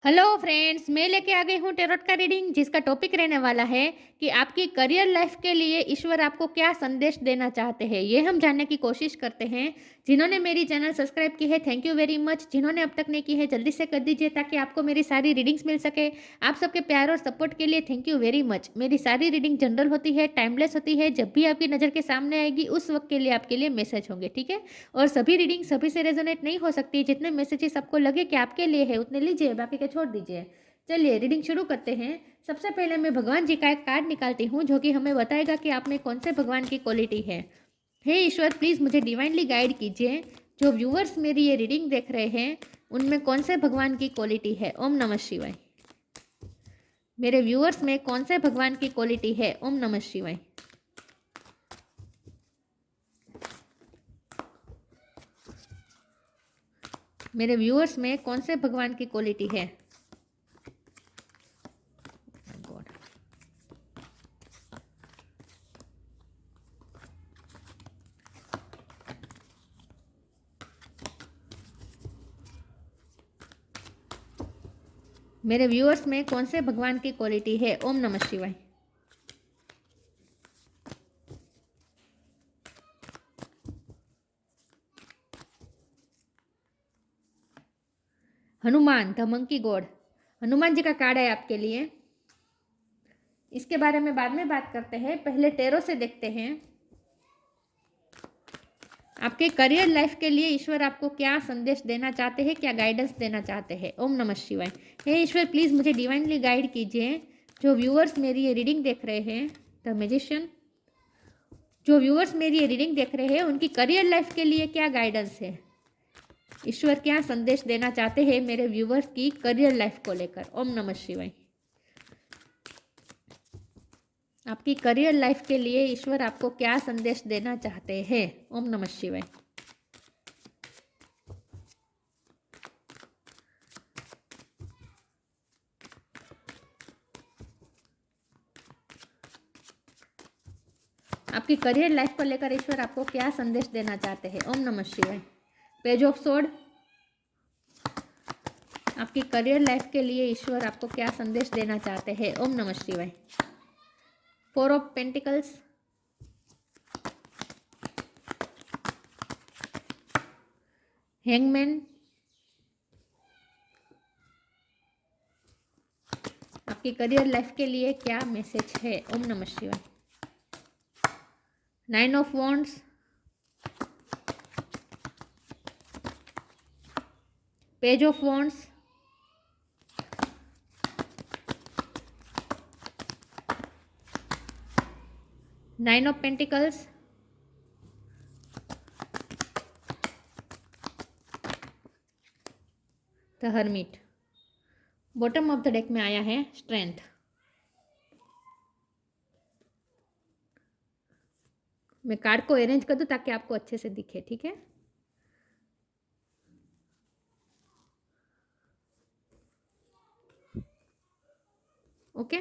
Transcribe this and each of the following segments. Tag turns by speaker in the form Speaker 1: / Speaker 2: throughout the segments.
Speaker 1: Hello friends, मैं लेके आ गई हूँ टेरोट का रीडिंग जिसका टॉपिक रहने वाला है कि आपकी करियर लाइफ के लिए ईश्वर आपको क्या संदेश देना चाहते हैं। ये हम जानने की कोशिश करते हैं। जिन्होंने मेरी चैनल सब्सक्राइब की है, थैंक यू वेरी मच। जिन्होंने अब तक नहीं की है, जल्दी से कर दीजिए ताकि आपको मेरी सारी रीडिंग्स मिल सके। आप सबके प्यार और सपोर्ट के लिए थैंक यू वेरी मच। मेरी सारी रीडिंग जनरल होती है, टाइमलेस होती है। जब भी आपकी नज़र के सामने आएगी उस वक्त के लिए आपके लिए मैसेज होंगे, ठीक है। और सभी रीडिंग सभी से रेजोनेट नहीं हो सकती। जितने मैसेजेस आपको लगे कि आपके लिए है उतने लीजिए, बाकी के छोड़ दीजिए। चलिए रीडिंग शुरू करते हैं। सबसे पहले मैं भगवान जी का एक कार्ड निकालती हूँ जो कि हमें बताएगा कि आप में कौन से भगवान की क्वालिटी है। हे ईश्वर, प्लीज़ मुझे डिवाइनली गाइड कीजिए। जो व्यूअर्स मेरी ये रीडिंग देख रहे हैं उनमें कौन से भगवान की क्वालिटी है। ओम नमः शिवाय। मेरे व्यूअर्स में कौन से भगवान की क्वालिटी है। ओम नमः शिवाय। मेरे व्यूअर्स में कौन से भगवान की क्वालिटी है। गॉड। मेरे व्यूअर्स में कौन से भगवान की क्वालिटी है। ओम नमः शिवाय। Hanuman the monkey god. Hanuman ji का कार्ड है आपके लिए। इसके बारे में बाद में बात करते हैं, पहले टेरो से देखते हैं आपके करियर लाइफ के लिए ईश्वर आपको क्या संदेश देना चाहते हैं, क्या गाइडेंस देना चाहते हैं। ओम नमः शिवाय। हे ईश्वर, प्लीज़ मुझे डिवाइनली गाइड कीजिए। जो व्यूअर्स मेरी ये रीडिंग देख रहे हैं, द मैजिशियन, जो व्यूअर्स मेरी ये रीडिंग देख रहे हैं उनकी करियर लाइफ के लिए क्या गाइडेंस है। ईश्वर क्या संदेश देना चाहते हैं मेरे व्यूअर्स की करियर लाइफ को लेकर। ओम नमः शिवाय। आपकी करियर लाइफ के लिए ईश्वर आपको क्या संदेश देना चाहते हैं। ओम नमः शिवाय। आपकी करियर लाइफ को लेकर ईश्वर आपको क्या संदेश देना चाहते हैं। ओम नमः शिवाय। Page of sword. आपकी करियर लाइफ के लिए ईश्वर आपको क्या संदेश देना चाहते हैं। ओम नमः शिवाय। Four of pentacles. हैंगमैन। आपकी करियर लाइफ के लिए क्या मैसेज है। ओम नमः शिवाय। Nine of wands. Page of wands. Nine of pentacles. The hermit. Bottom of the deck में आया है स्ट्रेंथ। मैं कार्ड को अरेंज कर दूं ताकि आपको अच्छे से दिखे, ठीक है। ओके।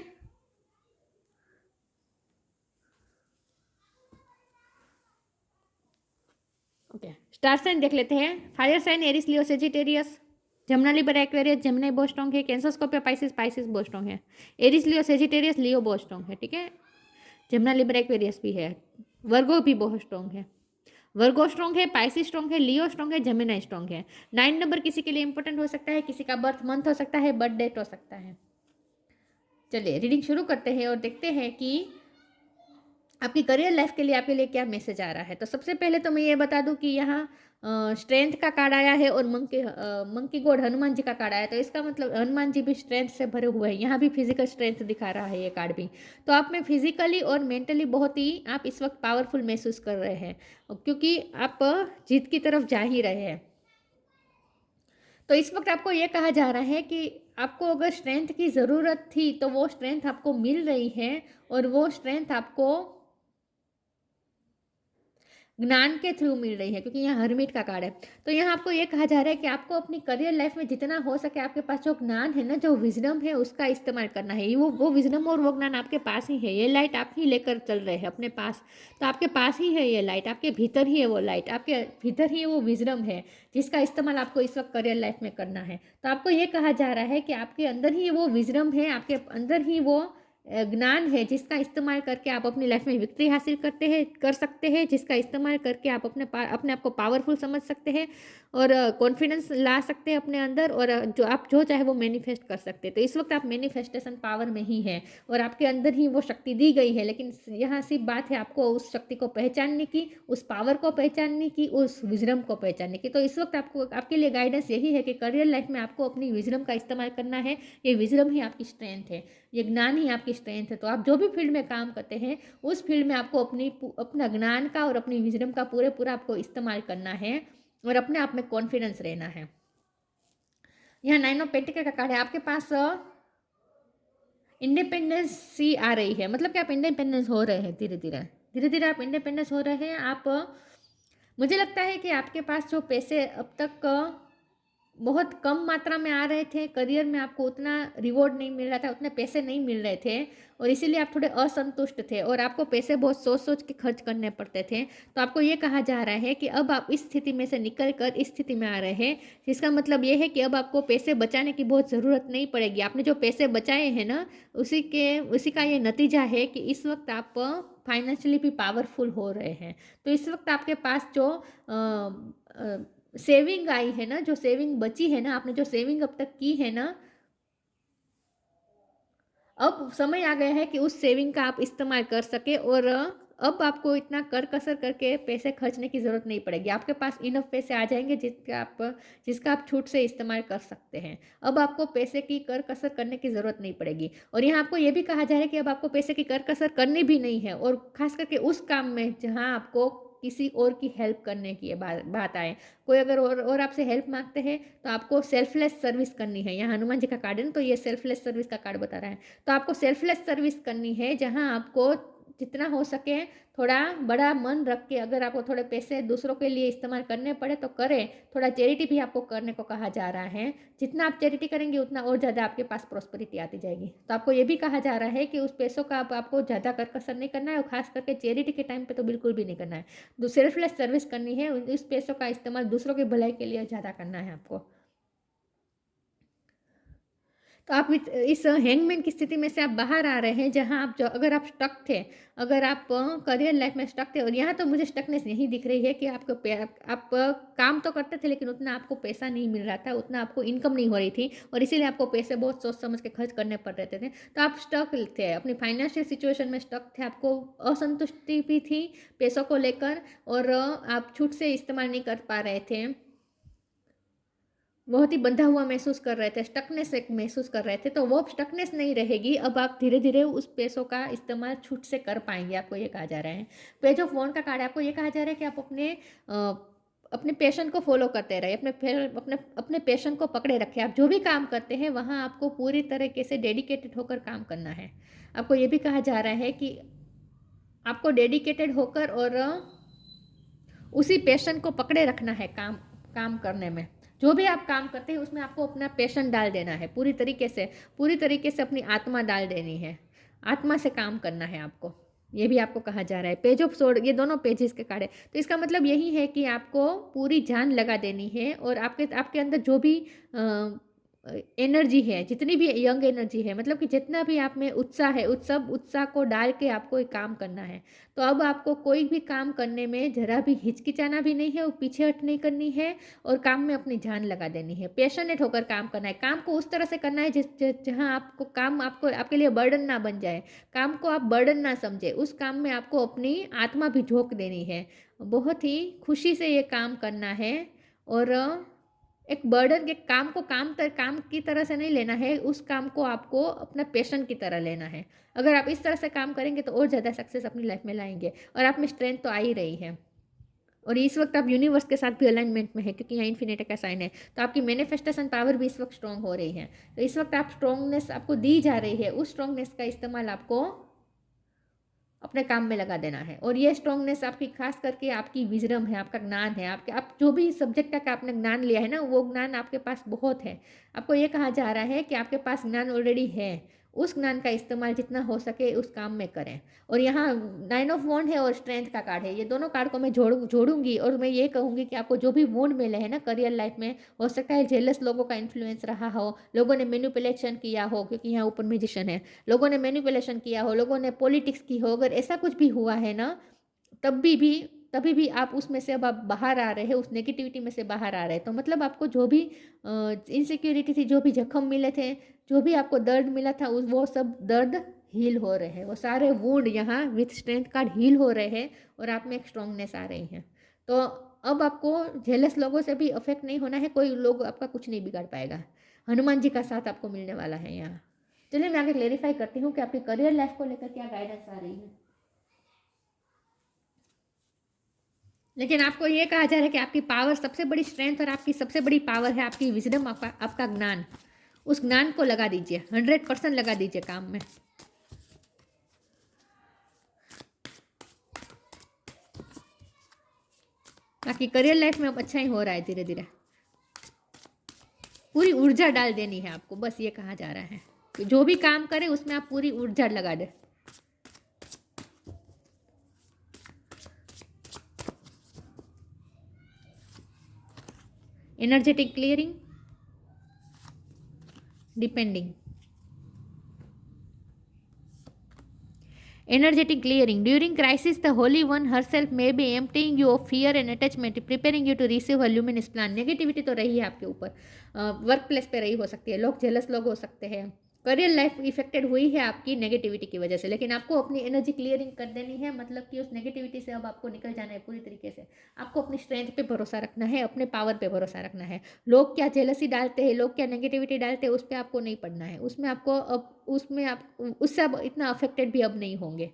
Speaker 1: ओके, स्टार साइन देख लेते हैं। Fire sign Aries Leo Sagittarius. Gemini Libra Aquarius Gemini बोस्टोंग है। कैंसर स्कॉर्पियो पाइसिस पाइसिस बोस्टोंग है। एरिस लियो सेजिटेरियस लियो बोस्टोंग है, ठीक है। जमुना लिबर एक्वेरियस भी है। वर्गो भी बहुत स्ट्रॉन्ग है। वर्गो स्ट्रॉन्ग है, पाइसिस स्ट्रॉन्ग है, लियो स्ट्रॉन्ग है, जमुना स्ट्रॉन्ग है। 9 नंबर किसी के लिए इंपॉर्टेंट हो सकता है, किसी का बर्थ मंथ हो सकता है, बर्थ डेट हो सकता है। चलिए रीडिंग शुरू करते हैं और देखते हैं कि आपकी करियर लाइफ के लिए आपके लिए क्या मैसेज आ रहा है। तो सबसे पहले तो मैं ये बता दूं कि यहाँ स्ट्रेंथ का कार्ड आया है और मंकी गॉड हनुमान जी का कार्ड आया है। तो इसका मतलब हनुमान जी भी स्ट्रेंथ से भरे हुए हैं। यहाँ भी फिजिकल स्ट्रेंथ दिखा रहा है ये कार्ड भी। तो आप में फिजिकली और मेंटली बहुत ही आप इस वक्त पावरफुल महसूस कर रहे हैं क्योंकि आप जीत की तरफ जा ही रहे हैं। तो इस वक्त आपको ये कहा जा रहा है कि आपको अगर स्ट्रेंथ की ज़रूरत थी तो वो स्ट्रेंथ आपको मिल रही है और वो स्ट्रेंथ आपको ज्ञान के थ्रू मिल रही है, क्योंकि यहाँ हरमिट का कार्ड है। तो यहाँ आपको ये कहा जा रहा है कि आपको अपनी करियर लाइफ में जितना हो सके आपके पास जो ज्ञान है ना, जो विजडम है, उसका इस्तेमाल करना है। वो विजडम और वो ज्ञान आपके पास ही है। ये लाइट आप ही लेकर चल रहे हैं अपने पास, तो आपके पास ही है ये लाइट, आपके भीतर ही है वो लाइट, आपके भीतर ही वो विजडम है जिसका इस्तेमाल आपको इस वक्त करियर लाइफ में करना है। तो आपको ये कहा जा रहा है कि आपके अंदर ही वो विजडम है, आपके अंदर ही वो ज्ञान है जिसका इस्तेमाल करके आप अपनी लाइफ में विक्ट्री हासिल कर सकते हैं, जिसका इस्तेमाल करके आप अपने आप को पावरफुल समझ सकते हैं और कॉन्फिडेंस ला सकते हैं अपने अंदर, और जो चाहे वो मैनिफेस्ट कर सकते हैं। तो इस वक्त आप मैनिफेस्टेशन पावर में ही हैं और आपके अंदर ही वो शक्ति दी गई है। लेकिन यहाँ सिर्फ बात है आपको उस शक्ति को पहचानने की, उस पावर को पहचानने की, उस विजडम को पहचानने की। तो इस वक्त आपके लिए गाइडेंस यही है कि करियर लाइफ में आपको अपनी विजडम का इस्तेमाल करना है। ये विजडम ही आपकी स्ट्रेंथ है, ये ज्ञान ही आपकी स्ट्रेंथ है। तो आप जो भी फील्ड में काम करते हैं उस फील्ड में आपको अपना ज्ञान का और अपनी विजडम का पूरा आपको इस्तेमाल करना है और अपने आप में कॉन्फिडेंस रहना है। यहाँ 9 ऑफ पेंटिकल का कार्ड है। आपके पास इंडिपेंडेंस सी आ रही है, मतलब कि आप इंडिपेंडेंस हो रहे हैं, धीरे धीरे आप इंडिपेंडेंस हो रहे हैं। आप मुझे लगता है कि आपके पास जो पैसे अब तक बहुत कम मात्रा में आ रहे थे, करियर में आपको उतना रिवॉर्ड नहीं मिल रहा था, उतने पैसे नहीं मिल रहे थे और इसीलिए आप थोड़े असंतुष्ट थे और आपको पैसे बहुत सोच के खर्च करने पड़ते थे। तो आपको ये कहा जा रहा है कि अब आप इस स्थिति में से निकल कर इस स्थिति में आ रहे हैं, जिसका मतलब ये है कि अब आपको पैसे बचाने की बहुत ज़रूरत नहीं पड़ेगी। आपने जो पैसे बचाए हैं ना, उसी का ये नतीजा है कि इस वक्त आप फाइनेंशियली भी पावरफुल हो रहे हैं। तो इस वक्त आपके पास जो सेविंग आई है ना, जो सेविंग बची है ना, आपने जो सेविंग अब तक की है ना, अब समय आ गया है कि उस सेविंग का आप इस्तेमाल कर सके और अब आपको इतना कर कसर करके पैसे खर्चने की ज़रूरत नहीं पड़ेगी। आपके पास इनफ पैसे आ जाएंगे जिसका आप छूट से इस्तेमाल कर सकते हैं। अब आपको पैसे की कर कसर करने की ज़रूरत नहीं पड़ेगी। और यहाँ आपको ये भी कहा जा रहा है कि अब आपको पैसे की कर कसर करनी भी नहीं है, और खास करके उस काम में जहाँ आपको किसी और की हेल्प करने की बात आए। कोई अगर और आपसे हेल्प मांगते हैं तो आपको सेल्फलेस सर्विस करनी है। यहाँ हनुमान जी का कार्ड है ना, तो ये सेल्फलेस सर्विस का कार्ड बता रहा है। तो आपको सेल्फलेस सर्विस करनी है, जहाँ आपको जितना हो सके थोड़ा बड़ा मन रख के, अगर आपको थोड़े पैसे दूसरों के लिए इस्तेमाल करने पड़े तो करें। थोड़ा चैरिटी भी आपको करने को कहा जा रहा है। जितना आप चैरिटी करेंगे उतना और ज़्यादा आपके पास प्रॉस्पेरिटी आती जाएगी। तो आपको ये भी कहा जा रहा है कि उस पैसों का आपको ज़्यादा करकसर नहीं करना है, और खास करके चैरिटी के टाइम पे तो बिल्कुल भी नहीं करना है। सेल्फलेस सर्विस करनी है, उस पैसों का इस्तेमाल दूसरों की भलाई के लिए ज़्यादा करना है आपको। तो आप इस हैंगमैन की स्थिति में से आप बाहर आ रहे हैं, जहां अगर आप स्टक थे, अगर आप करियर लाइफ में स्टक थे, और यहाँ तो मुझे स्टकनेस यही दिख रही है कि आप काम तो करते थे लेकिन उतना आपको पैसा नहीं मिल रहा था, उतना आपको इनकम नहीं हो रही थी, और इसीलिए आपको पैसे बहुत सोच समझ के खर्च करने पड़ रहे थे। तो आप स्टक थे, अपनी फाइनेंशियल सिचुएशन में स्टक थे, आपको असंतुष्टि भी थी पैसों को लेकर, और आप छूट से इस्तेमाल नहीं कर पा रहे थे, बहुत ही बंधा हुआ महसूस कर रहे थे, स्टकनेस एक महसूस कर रहे थे। तो वो स्टकनेस नहीं रहेगी, अब आप धीरे धीरे उस पैसों का इस्तेमाल छूट से कर पाएंगे, आपको ये कहा जा रहा है। पेज ऑफ वॉन्ड का कार्ड है, आपको ये कहा जा रहा है कि आप अपने पैशन को फॉलो करते रहे, अपने पैशन को पकड़े रखें। आप जो भी काम करते हैं वहाँ आपको पूरी तरीके से डेडिकेटेड होकर काम करना है। आपको ये भी कहा जा रहा है कि आपको डेडिकेटेड होकर और उसी पैशन को पकड़े रखना है काम करने में। जो भी आप काम करते हैं उसमें आपको अपना पैशन डाल देना है, पूरी तरीके से अपनी आत्मा डाल देनी है, आत्मा से काम करना है आपको। ये भी आपको कहा जा रहा है। पेज ऑफ सोर्ड, ये दोनों पेजेस के कार्ड है। तो इसका मतलब यही है कि आपको पूरी जान लगा देनी है, और आपके अंदर जो भी एनर्जी है, जितनी भी यंग एनर्जी है, मतलब कि जितना भी आप में उत्साह है, उस सब उत्साह को डाल के आपको एक काम करना है। तो अब आपको कोई भी काम करने में जरा भी हिचकिचाना भी नहीं है, और पीछे हट नहीं करनी है, और काम में अपनी जान लगा देनी है। पैशनेट होकर काम करना है, काम को उस तरह से करना है जहाँ आपके लिए बर्डन ना बन जाए, काम को आप बर्डन ना समझे, उस काम में आपको अपनी आत्मा भी झोंक देनी है, बहुत ही खुशी से ये काम करना है। और एक बर्डन के काम को काम की तरह से नहीं लेना है, उस काम को आपको अपना पैशन की तरह लेना है। अगर आप इस तरह से काम करेंगे तो और ज़्यादा सक्सेस अपनी लाइफ में लाएंगे, और आप में स्ट्रेंथ तो आ ही रही है। और इस वक्त आप यूनिवर्स के साथ भी अलाइनमेंट में है, क्योंकि यहाँ इन्फिनिटी का साइन है। तो आपकी मैनिफेस्टेशन पावर भी इस वक्त स्ट्रॉन्ग हो रही है। तो इस वक्त आप स्ट्रॉन्गनेस आपको दी जा रही है, उस स्ट्रॉन्गनेस का इस्तेमाल आपको अपने काम में लगा देना है। और ये स्ट्रांगनेस आपकी खास करके आपकी विजडम है, आपका ज्ञान है, आपके आप जो भी सब्जेक्ट का आपने ज्ञान लिया है ना, वो ज्ञान आपके पास बहुत है। आपको ये कहा जा रहा है कि आपके पास ज्ञान ऑलरेडी है, उस ज्ञान का इस्तेमाल जितना हो सके उस काम में करें। और यहाँ 9 ऑफ वॉन्ड है और स्ट्रेंथ का कार्ड है, ये दोनों कार्ड को मैं जोड़ूंगी और मैं ये कहूँगी कि आपको जो भी वॉन्ड मिले हैं ना करियर लाइफ में, हो सकता है जेलस लोगों का इन्फ्लुएंस रहा हो, लोगों ने मैनिपुलेशन किया हो, क्योंकि यहाँ ऊपर म्यूजिशियन है, लोगों ने मैनिपुलेशन किया हो, लोगों ने पॉलिटिक्स की हो, अगर ऐसा कुछ भी हुआ है ना, तभी भी आप उसमें से अब आप बाहर आ रहे हैं, उस नेगेटिविटी में से बाहर आ रहे हैं। तो मतलब आपको जो भी इनसिक्योरिटी थी, जो भी जख्म मिले थे, जो भी आपको दर्द मिला था, उस वो सब दर्द हील हो रहे हैं, वो सारे वुंड यहाँ विथ स्ट्रेंथ कार्ड हील हो रहे हैं और आप में एक स्ट्रांगनेस आ रही है। तो अब आपको जेलस लोगों से भी अफेक्ट नहीं होना है, कोई लोग आपका कुछ नहीं बिगाड़ पाएगा। हनुमान जी का साथ आपको मिलने वाला है यहाँ। चलिए मैं आगे क्लेरिफाई करती हूँ कि आपकी करियर लाइफ को लेकर क्या गाइडेंस आ रही है। लेकिन आपको ये कहा जा रहा है कि आपकी पावर, सबसे बड़ी स्ट्रेंथ और आपकी सबसे बड़ी पावर है आपकी विजडम, आपका ज्ञान। उस ज्ञान को लगा दीजिए, 100% लगा दीजिए काम में। बाकी करियर लाइफ में अब अच्छा ही हो रहा है, धीरे धीरे पूरी ऊर्जा डाल देनी है आपको, बस ये कहा जा रहा है कि जो भी काम करे उसमें आप पूरी ऊर्जा लगा दे। Energetic clearing, depending. Energetic clearing. During crisis, the Holy One herself may be emptying you of fear and attachment, preparing you to receive her luminous plan. Negativity तो रही है आपके ऊपर, वर्क प्लेस पे रही हो सकती है, लोग जेलस लोग हो सकते हैं, करियर लाइफ इफेक्टेड हुई है आपकी नेगेटिविटी की वजह से, लेकिन आपको अपनी एनर्जी क्लियरिंग कर देनी है। मतलब कि उस नेगेटिविटी से अब आपको निकल जाना है पूरी तरीके से। आपको अपनी स्ट्रेंथ पे भरोसा रखना है, अपने पावर पे भरोसा रखना है। लोग क्या जेलसी डालते हैं, लोग क्या नेगेटिविटी डालते हैं, उस पर आपको नहीं पड़ना है। उसमें आपको अब उसमें आप उससे अब इतना अफेक्टेड भी अब नहीं होंगे,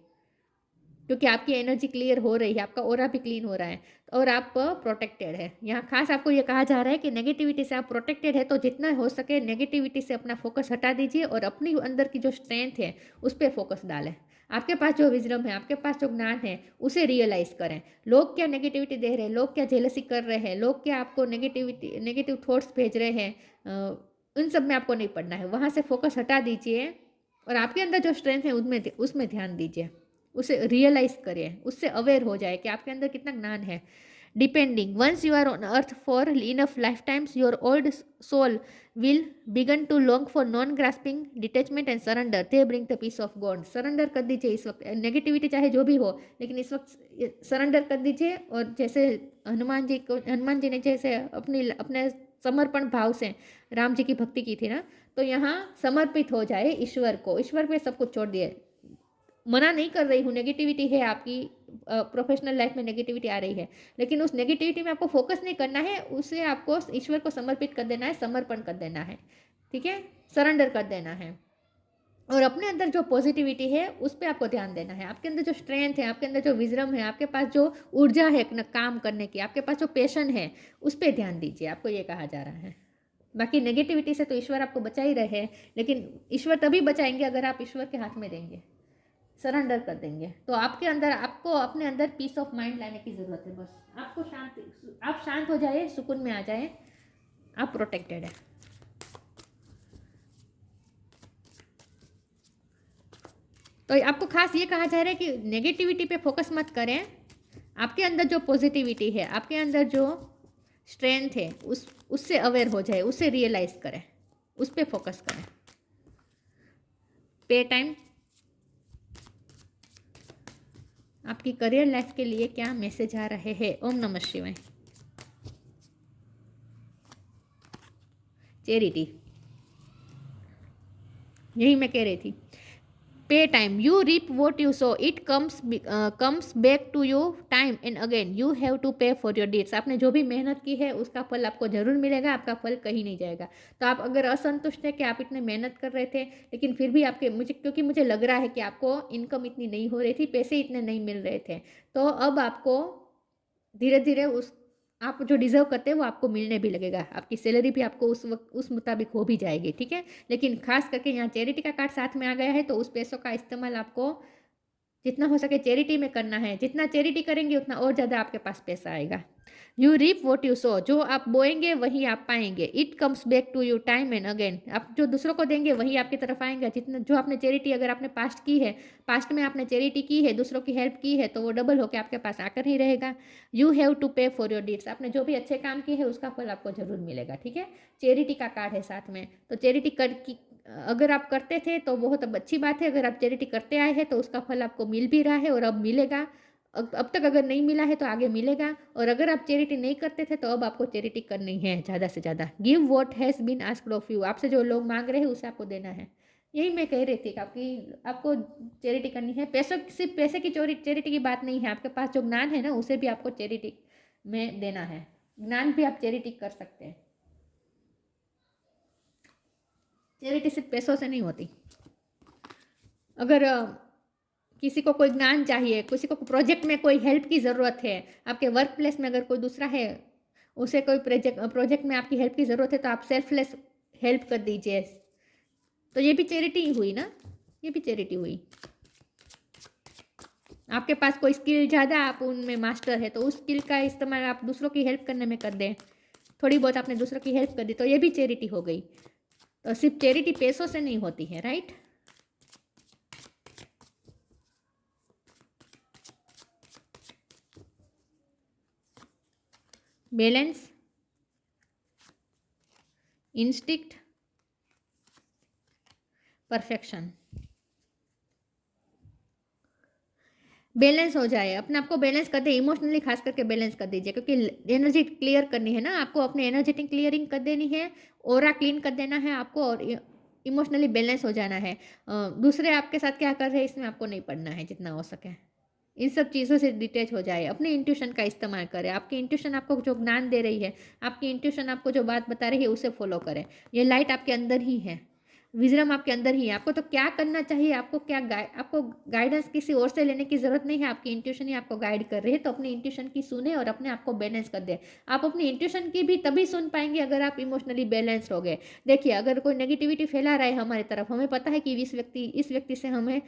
Speaker 1: क्योंकि आपकी एनर्जी क्लियर हो रही है, आपका ऑरा भी क्लीन हो रहा है और आप प्रोटेक्टेड है। यहाँ खास आपको ये कहा जा रहा है कि नेगेटिविटी से आप प्रोटेक्टेड है, तो जितना हो सके नेगेटिविटी से अपना फोकस हटा दीजिए और अपनी अंदर की जो स्ट्रेंथ है उस पर फोकस डालें। आपके पास जो विजडम है, आपके पास जो ज्ञान है, उसे रियलाइज करें। लोग क्या नेगेटिविटी दे रहे हैं, लोग क्या जेलसी कर रहे हैं, लोग क्या आपको नेगेटिव थॉट्स भेज रहे हैं, उन सब में आपको नहीं पड़ना है। वहाँ से फोकस हटा दीजिए और आपके अंदर जो स्ट्रेंथ है उसमें ध्यान दीजिए, उसे रियलाइज करें, उससे अवेयर हो जाए कि आपके अंदर कितना ज्ञान है। Depending, once you are on earth for enough lifetimes, your old soul will begin to long for non grasping detachment and surrender, they bring the peace of God. Surrender कर दीजिए इस वक्त, नेगेटिविटी चाहे जो भी हो, लेकिन इस वक्त सरेंडर कर दीजिए। और जैसे हनुमान जी ने जैसे अपने समर्पण भाव से राम जी की भक्ति की थी ना, तो यहाँ समर्पित हो जाए ईश्वर को, ईश्वर पे सब कुछ छोड़ दिए। मना नहीं कर रही हूँ, नेगेटिविटी है आपकी प्रोफेशनल लाइफ में, नेगेटिविटी आ रही है, लेकिन उस नेगेटिविटी में आपको फोकस नहीं करना है, उसे आपको ईश्वर को समर्पित कर देना है, समर्पण कर देना है, ठीक है, सरेंडर कर देना है। और अपने अंदर जो पॉजिटिविटी है उस पर आपको ध्यान देना है। आपके अंदर जो स्ट्रेंथ है, आपके अंदर जो विजडम है, आपके पास जो ऊर्जा है काम करने की, आपके पास जो पैशन है, उस पर ध्यान दीजिए, आपको ये कहा जा रहा है। बाकी नेगेटिविटी से तो ईश्वर आपको बचा ही रहे, लेकिन ईश्वर तभी बचाएंगे अगर आप ईश्वर के हाथ में देंगे, सरेंडर कर देंगे। तो आपके अंदर, आपको अपने अंदर पीस ऑफ माइंड लाने की ज़रूरत है। बस आपको आप शांत हो जाए, सुकून में आ जाए, आप प्रोटेक्टेड है। तो आपको खास ये कहा जा रहा है कि नेगेटिविटी पे फोकस मत करें, आपके अंदर जो पॉजिटिविटी है, आपके अंदर जो स्ट्रेंथ है, उससे अवेयर हो जाए, उससे रियलाइज करें, उस पर फोकस करें। पे टाइम, आपकी करियर लाइफ के लिए क्या मैसेज आ रहे हैं? ओम नमः शिवाय। चैरिटी, यही मैं कह रही थी। Pay time, you reap what you sow, it comes back to you time and again, you have to pay for your deeds. आपने जो भी मेहनत की है उसका फल आपको जरूर मिलेगा, आपका फल कहीं नहीं जाएगा। तो आप अगर असंतुष्ट है कि आप इतने मेहनत कर रहे थे, लेकिन फिर भी क्योंकि मुझे लग रहा है कि आपको इनकम इतनी नहीं हो रही थी, पैसे इतने नहीं मिल रहे थे, तो अब आपको धीरे धीरे आप जो डिज़र्व करते हैं वो आपको मिलने भी लगेगा, आपकी सैलरी भी आपको उस वक्त उस मुताबिक हो भी जाएगी, ठीक है। लेकिन खास करके यहाँ चैरिटी का कार्ड साथ में आ गया है, तो उस पैसों का इस्तेमाल आपको जितना हो सके चैरिटी में करना है। जितना चैरिटी करेंगे उतना और ज़्यादा आपके पास पैसा आएगा। You reap what you sow, जो आप बोएंगे वही आप पाएंगे। It comes back to you time and again, आप जो दूसरों को देंगे वही आपकी तरफ आएंगे। जितना जो आपने चैरिटी, अगर आपने पास्ट की है, पास्ट में आपने चैरिटी की है, दूसरों की हेल्प की है, तो वो डबल होकर आपके पास आकर ही रहेगा। You have to pay for your deeds, आपने जो भी अच्छे काम किए हैं उसका फल आपको जरूर मिलेगा। ठीक है, चैरिटी का कार्ड है साथ में, तो चैरिटी कर की अगर आप करते थे तो बहुत अच्छी बात है। अगर आप चैरिटी करते आए हैं तो उसका फल आपको मिल भी रहा है और अब मिलेगा। अब तक अगर नहीं मिला है तो आगे मिलेगा। और अगर आप चैरिटी नहीं करते थे तो अब आपको चैरिटी करनी है ज़्यादा से ज़्यादा। Give what has been asked of you, आपसे जो लोग मांग रहे हैं उसे आपको देना है। यही मैं कह रही थी कि आपको चैरिटी करनी है। पैसों, सिर्फ पैसे की चैरिटी की बात नहीं है, आपके पास जो ज्ञान है ना उसे भी आपको चैरिटी में देना है। ज्ञान भी आप चैरिटी कर सकते हैं। चैरिटी सिर्फ पैसों से नहीं होती। अगर किसी को कोई ज्ञान चाहिए, किसी को प्रोजेक्ट में कोई हेल्प की ज़रूरत है, आपके वर्क प्लेस में अगर कोई दूसरा है, उसे कोई प्रोजेक्ट में आपकी हेल्प की ज़रूरत है, तो आप सेल्फलेस हेल्प कर दीजिए। तो ये भी चैरिटी हुई ना, ये भी चैरिटी हुई। आपके पास कोई स्किल ज़्यादा, आप उनमें मास्टर है, तो उस स्किल का इस्तेमाल आप दूसरों की हेल्प करने में कर दें। थोड़ी बहुत आपने दूसरों की हेल्प कर दी तो ये भी चैरिटी हो गई। तो सिर्फ चैरिटी पैसों से नहीं होती है, right. Balance, instinct, perfection. Balance हो जाए, अपने आप को बैलेंस कर दे, इमोशनली खास करके बैलेंस कर दीजिए, क्योंकि एनर्जी क्लियर करनी है ना आपको, अपने एनर्जेटिक क्लियरिंग कर देनी है, ऑरा क्लीन कर देना है आपको, और इमोशनली बैलेंस हो जाना है। दूसरे आपके साथ क्या कर रहे हैं इसमें आपको नहीं पड़ना है, जितना हो सके इन सब चीज़ों से डिटैच हो जाए। अपने इंट्यूशन का इस्तेमाल करें। आपकी इंट्यूशन आपको जो ज्ञान दे रही है, आपकी इंट्यूशन आपको जो बात बता रही है उसे फॉलो करें। ये लाइट आपके अंदर ही है, विजडम आपके अंदर ही है। आपको तो क्या करना चाहिए, आपको गाइडेंस किसी और से लेने की ज़रूरत नहीं है, आपकी इंट्यूशन ही आपको गाइड कर रही है। तो अपनी इंट्यूशन की सुने और अपने आप को बैलेंस कर दे। आप अपनी इंट्यूशन की भी तभी सुन पाएंगे अगर आप इमोशनली बैलेंस्ड हो गए। देखिए, अगर कोई नेगेटिविटी फैला रहा है हमारी तरफ, हमें पता है कि इस व्यक्ति से हमें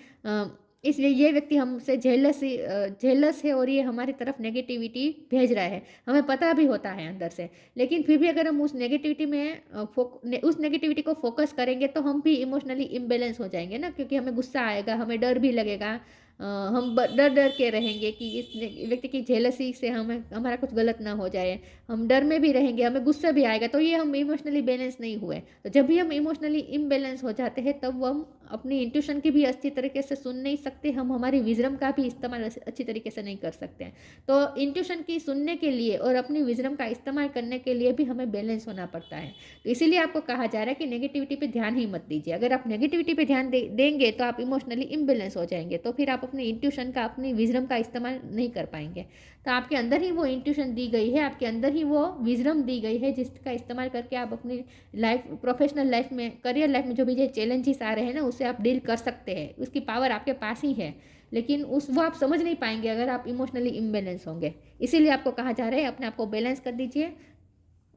Speaker 1: इसलिए ये व्यक्ति हमसे जेलस है और ये हमारी तरफ नेगेटिविटी भेज रहा है, हमें पता भी होता है अंदर से। लेकिन फिर भी अगर हम उस नेगेटिविटी में उस नेगेटिविटी को फोकस करेंगे तो हम भी इमोशनली इम्बेलेंस हो जाएंगे ना, क्योंकि हमें गुस्सा आएगा, हमें डर भी लगेगा। हम डर डर के रहेंगे कि इस व्यक्ति की जेलसी से हमें हमारा कुछ गलत ना हो जाए। हम डर में भी रहेंगे, हमें गुस्सा भी आएगा, तो ये हम इमोशनली बैलेंस नहीं हुए। तो जब भी हम इमोशनली इम्बेलेंस हो जाते हैं तब हम अपनी इंट्यूशन की भी अच्छी तरीके से सुन नहीं सकते, हम हमारी विजडम का भी इस्तेमाल अच्छी तरीके से नहीं कर सकते हैं। तो इंट्यूशन की सुनने के लिए और अपनी विजडम का इस्तेमाल करने के लिए भी हमें बैलेंस होना पड़ता है। तो इसीलिए आपको कहा जा रहा है कि नेगेटिविटी पे ध्यान ही मत दीजिए। अगर आप नेगेटिविटी पे ध्यान देंगे तो आप इमोशनली इम्बेलेंस हो जाएंगे, तो फिर आप अपनी इंट्यूशन का, अपनी विजडम का इस्तेमाल नहीं कर पाएंगे। तो आपके अंदर ही वो इंट्यूशन दी गई है, आपके अंदर ही वो विजडम दी गई है, जिसका इस्तेमाल करके आप अपनी लाइफ, प्रोफेशनल लाइफ में, करियर लाइफ में जो भी ये चैलेंजेस आ रहे हैं ना उसे आप डील कर सकते हैं। उसकी पावर आपके पास ही है, लेकिन वो आप समझ नहीं पाएंगे अगर आप इमोशनली इम्बेलेंस होंगे। इसीलिए आपको कहा जा रहा है अपने आप को बैलेंस कर दीजिए,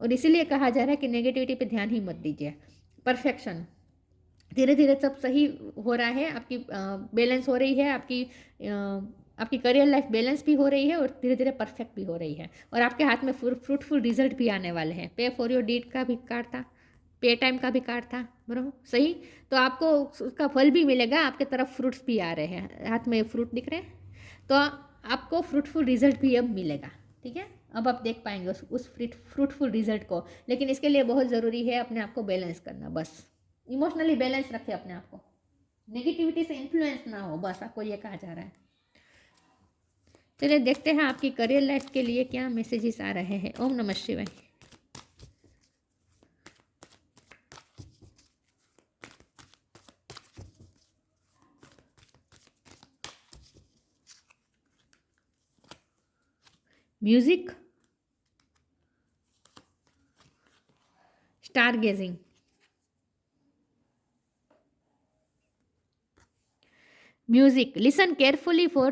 Speaker 1: और इसीलिए कहा जा रहा है कि नेगेटिविटी पे ध्यान ही मत दीजिए। परफेक्शन, धीरे धीरे सब सही हो रहा है, आपकी बैलेंस हो रही है, आपकी करियर लाइफ बैलेंस भी हो रही है और धीरे धीरे परफेक्ट भी हो रही है, और आपके हाथ में फ्रूटफुल रिजल्ट भी आने वाले हैं। पे फॉर योर डीड का भी कार्ड था, पे टाइम का भी कार्ड था, बराबर सही। तो आपको उसका फल भी मिलेगा, आपके तरफ फ्रूट्स भी आ रहे हैं, हाथ में फ्रूट दिख रहे हैं, तो आपको फ्रूटफुल रिजल्ट भी अब मिलेगा। ठीक है, अब आप देख पाएंगे उस फ्रूटफुल रिजल्ट को। लेकिन इसके लिए बहुत ज़रूरी है अपने आप को बैलेंस करना। बस इमोशनली बैलेंस रखें अपने आप को, नेगेटिविटी से इन्फ्लुएंस ना हो, बस आपको ये कहा जा रहा है। चलिए देखते हैं आपकी करियर लाइफ के लिए क्या मैसेजेस आ रहे हैं। ओम नमः शिवाय। Music, star gazing, music, listen carefully for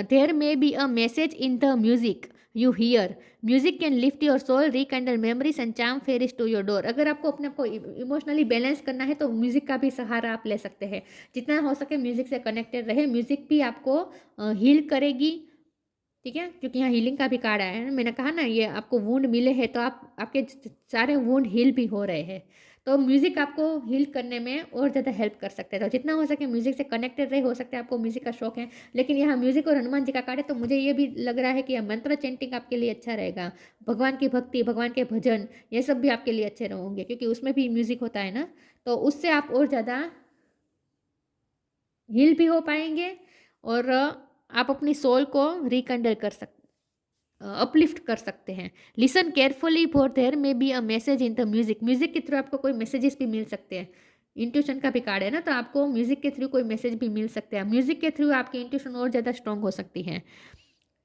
Speaker 1: there may be a message in the music, you hear, music can lift your soul, rekindle memories and charm fairies to your door. अगर आपको अपने आप को इमोशनली बैलेंस करना है तो music का भी सहारा आप ले सकते हैं। जितना हो सके म्यूजिक से कनेक्टेड रहे, म्यूजिक भी आपको हील करेगी, ठीक है, क्योंकि यहाँ हीलिंग का भी कार्ड आया है। मैंने कहा ना ये आपको वुंड मिले हैं तो आपके सारे वुंड हील भी हो रहे हैं, तो म्यूज़िक आपको हील करने में और ज़्यादा हेल्प कर सकते हैं। तो जितना हो सके म्यूज़िक से कनेक्टेड रहे, हो सकता है आपको म्यूज़िक का शौक है, लेकिन यहाँ म्यूज़िक और हनुमान जी का कार्ड है तो मुझे ये भी लग रहा है कि यह मंत्र चेंटिंग आपके लिए अच्छा रहेगा। भगवान की भक्ति, भगवान के भजन, ये सब भी आपके लिए अच्छे होंगे, क्योंकि उसमें भी म्यूज़िक होता है ना, तो उससे आप और ज़्यादा हील भी हो पाएंगे और आप अपनी सोल को रिकंडल कर सकते, अपलिफ्ट कर सकते हैं। Listen carefully for there may be a message in the music, music के थ्रू आपको कोई मैसेजेस भी मिल सकते हैं। इंट्यूशन का भी कार्ड है ना, तो आपको म्यूजिक के थ्रू कोई मैसेज भी मिल सकते हैं। म्यूजिक के थ्रू आपकी इंट्यूशन और ज़्यादा स्ट्रॉन्ग हो सकती है।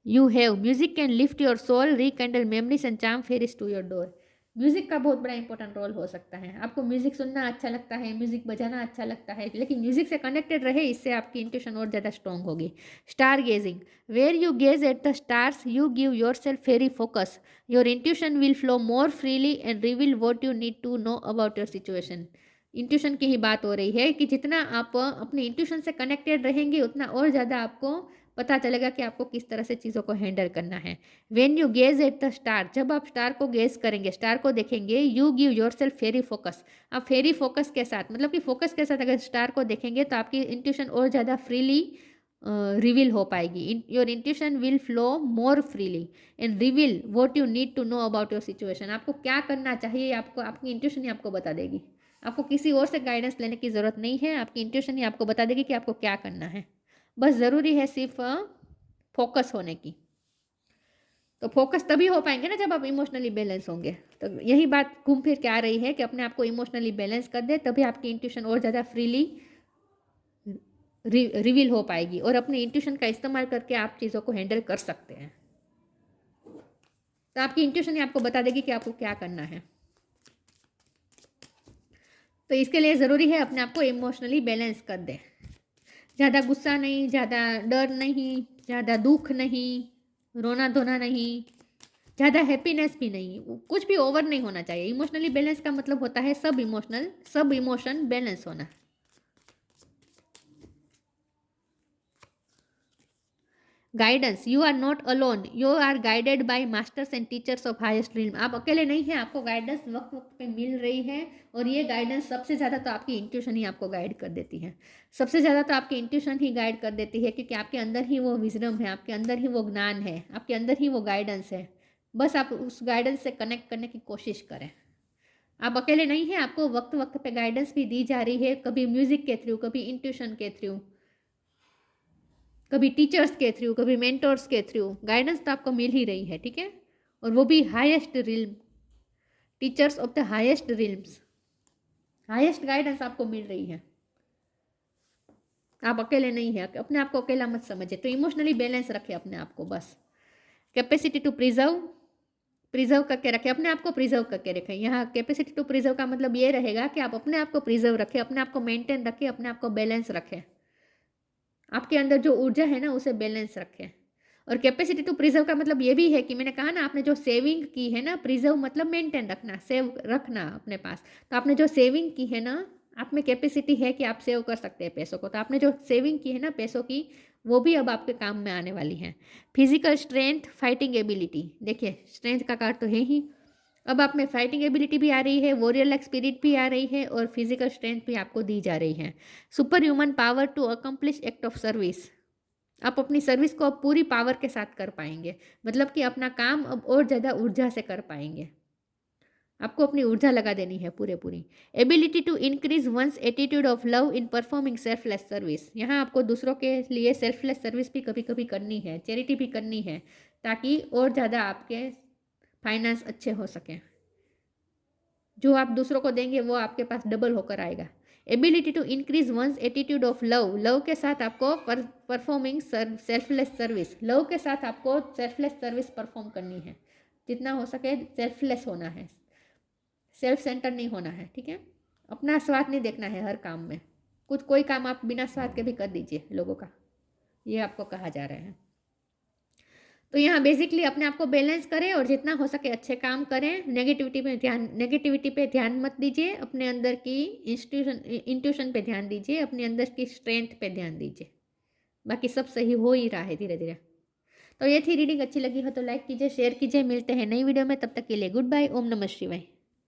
Speaker 1: You have, music can lift your soul, rekindle memories and charm fairies to your door. Music का बहुत बड़ा इंपॉर्टेंट रोल हो सकता है। आपको म्यूजिक सुनना अच्छा लगता है, म्यूजिक बजाना अच्छा लगता है, लेकिन म्यूजिक से कनेक्टेड रहे, इससे आपकी इंट्यूशन और ज़्यादा स्ट्रॉन्ग होगी। Star gazing, where you gaze at the stars you give yourself fairy focus, your intuition will flow more freely and reveal what you need to know about your situation. Intuition की ही बात हो रही है कि जितना आप अपने इंट्यूशन से कनेक्टेड रहेंगे उतना और ज़्यादा आपको पता चलेगा कि आपको किस तरह से चीज़ों को हैंडल करना है। When you gaze at the star, जब आप स्टार को गेज करेंगे, स्टार को देखेंगे, you give yourself fairy focus, आप फेरी फोकस के साथ, मतलब कि फोकस के साथ अगर स्टार को देखेंगे तो आपकी इंट्यूशन और ज़्यादा फ्रीली रिवील हो पाएगी। Your intuition will flow more freely and reveal what you need to know about your situation. आपको क्या करना चाहिए, आपको आपकी इंट्यूशन ही आपको बता देगी। आपको किसी और से गाइडेंस लेने की ज़रूरत नहीं है, आपकी इंट्यूशन ही आपको बता देगी कि आपको क्या करना है। बस ज़रूरी है सिर्फ फोकस होने की। तो फोकस तभी हो पाएंगे ना जब आप इमोशनली बैलेंस होंगे। तो यही बात घूम फिर के आ रही है कि अपने आप को इमोशनली बैलेंस कर दे, तभी आपकी इंट्यूशन और ज़्यादा फ्रीली रिवील हो पाएगी और अपने इंट्यूशन का इस्तेमाल करके आप चीज़ों को हैंडल कर सकते हैं। तो आपकी इंट्यूशन ही आपको बता देगी कि आपको क्या करना है। तो इसके लिए ज़रूरी है अपने आप को इमोशनली बैलेंस कर दे। ज़्यादा गुस्सा नहीं, ज़्यादा डर नहीं, ज़्यादा दुख नहीं, रोना धोना नहीं, ज़्यादा हैप्पीनेस भी नहीं, कुछ भी ओवर नहीं होना चाहिए। इमोशनली बैलेंस का मतलब होता है सब इमोशन बैलेंस होना। Guidance, you are not alone, you are guided by masters and teachers of highest realm. आप अकेले नहीं हैं, आपको गाइडेंस वक्त वक्त पे मिल रही है और ये गाइडेंस सबसे ज़्यादा तो आपकी इंट्यूशन ही आपको गाइड कर देती है। सबसे ज़्यादा तो आपकी इंट्यूशन ही गाइड कर देती है, क्योंकि आपके अंदर ही वो विजडम है, आपके अंदर ही वो ज्ञान है, आपके अंदर ही वो गाइडेंस है। बस आप उस गाइडेंस से कनेक्ट करने की कोशिश करें। आप अकेले नहीं हैं, आपको वक्त वक्त पे गाइडेंस भी दी जा रही है, कभी म्यूजिक के थ्रू, कभी इंट्यूशन के थ्रू, कभी टीचर्स के थ्रू, कभी मेंटर्स के थ्रू। गाइडेंस तो आपको मिल ही रही है, ठीक है, और वो भी highest realm, teachers of the highest realms, highest guidance आपको मिल रही है। आप अकेले नहीं हैं, अपने आप को अकेला मत समझिए। तो इमोशनली बैलेंस रखें अपने आप को, बस कैपेसिटी टू प्रिजर्व करके रखें, अपने आप को प्रिजर्व करके रखें। यहाँ कैपेसिटी टू प्रिजर्व का मतलब ये रहेगा कि आप अपने आप को प्रिजर्व रखें, अपने आप को मेंटेन रखें, अपने आप को बैलेंस रखें, आपके अंदर जो ऊर्जा है ना उसे बैलेंस रखें। और कैपेसिटी टू प्रिजर्व का मतलब ये भी है कि मैंने कहा ना, आपने जो सेविंग की है ना, प्रिजर्व मतलब मेंटेन रखना, सेव रखना अपने पास। तो आपने जो सेविंग की है ना, आप में कैपेसिटी है कि आप सेव कर सकते हैं पैसों को, तो आपने जो सेविंग की है ना पैसों की, वो भी अब आपके काम में आने वाली है। फिजिकल स्ट्रेंथ, फाइटिंग एबिलिटी, देखिए स्ट्रेंथ का कार्ड तो है ही, अब आप में फाइटिंग एबिलिटी भी आ रही है, वॉरियर लाइक स्पिरिट भी आ रही है और फिजिकल स्ट्रेंथ भी आपको दी जा रही है। Superhuman power to accomplish act of service, आप अपनी सर्विस को अब पूरी पावर के साथ कर पाएंगे, मतलब कि अपना काम अब और ज़्यादा ऊर्जा से कर पाएंगे। आपको अपनी ऊर्जा लगा देनी है पूरी। Ability to increase one's attitude of love in performing selfless service, यहाँ आपको दूसरों के लिए सेल्फलेस सर्विस भी कभी कभी करनी है, चैरिटी भी करनी है, ताकि और ज़्यादा आपके फाइनेंस अच्छे हो सकें। जो आप दूसरों को देंगे वो आपके पास डबल होकर आएगा। Ability to increase one's attitude of love के साथ आपको परफॉर्मिंग सेल्फलेस सर्विस, लव के साथ आपको सेल्फलेस सर्विस परफॉर्म करनी है। जितना हो सके सेल्फलेस होना है, सेल्फ सेंटर नहीं होना है, ठीक है। अपना स्वार्थ नहीं देखना है हर काम में, कोई काम आप बिना स्वार्थ के भी कर दीजिए लोगों का, ये आपको कहा जा रहा है। तो यहाँ बेसिकली अपने आप को बैलेंस करें और जितना हो सके अच्छे काम करें। नेगेटिविटी पे ध्यान मत दीजिए, अपने अंदर की इंट्यूशन पे ध्यान दीजिए, अपने अंदर की स्ट्रेंथ पे ध्यान दीजिए, बाकी सब सही हो ही रहा है धीरे धीरे। तो ये थी रीडिंग, अच्छी लगी हो तो लाइक कीजिए, शेयर कीजिए। मिलते हैं नई वीडियो में, तब तक के लिए गुड बाय। ओम नमः शिवाय।